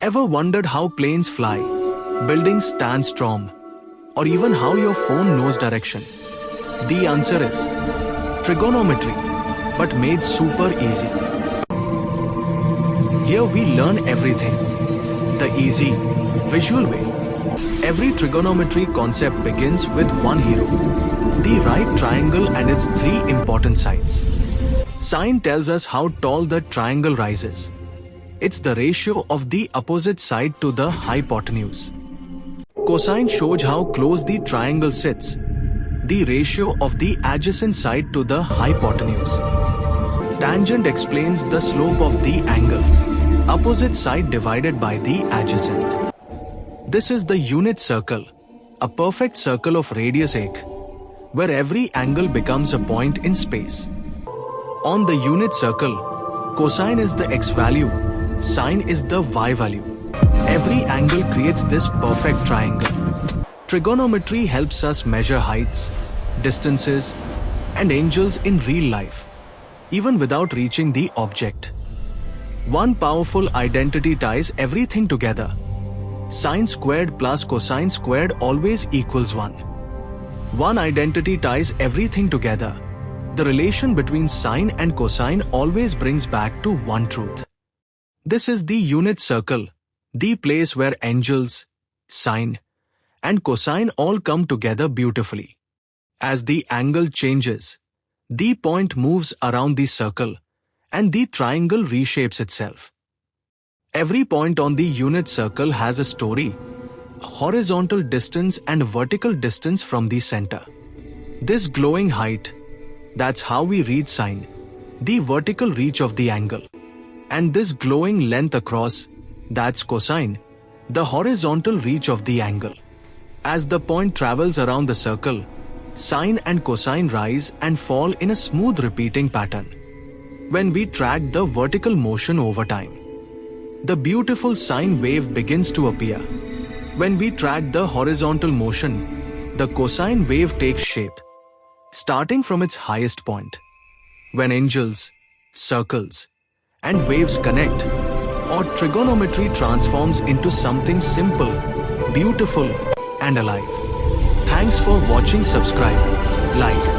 Ever wondered how planes fly, buildings stand strong, or even how your phone knows direction? The answer is trigonometry, but made super easy. Here we learn everything the easy, visual way. Every trigonometry concept begins with one hero, the right triangle and its three important sides. Sine tells us how tall the triangle rises. It's the ratio of the opposite side to the hypotenuse. Cosine shows how close the triangle sits, the ratio of the adjacent side to the hypotenuse. Tangent explains the slope of the angle, opposite side divided by the adjacent. This is the unit circle, a perfect circle of radius h, where every angle becomes a point in space. On the unit circle, cosine is the x value, sine is the y value. Every angle creates this perfect triangle. Trigonometry helps us measure heights, distances, and angles in real life, even without reaching the object. One powerful identity ties everything together. Sine squared plus cosine squared always equals 1. One identity ties everything together. The relation between sine and cosine always brings back to one truth. This is the unit circle, the place where angles, sine, and cosine all come together beautifully. As the angle changes, the point moves around the circle, and the triangle reshapes itself. Every point on the unit circle has a story, a horizontal distance and vertical distance from the center. This glowing height, that's how we read sine, the vertical reach of the angle. And this glowing length across, that's cosine, the horizontal reach of the angle. As the point travels around the circle, sine and cosine rise and fall in a smooth repeating pattern. When we track the vertical motion over time, the beautiful sine wave begins to appear. When we track the horizontal motion, the cosine wave takes shape, starting from its highest point. When angles, circles, and waves connect, or trigonometry transforms into something simple, beautiful, and alive. Thanks for watching. Subscribe, like,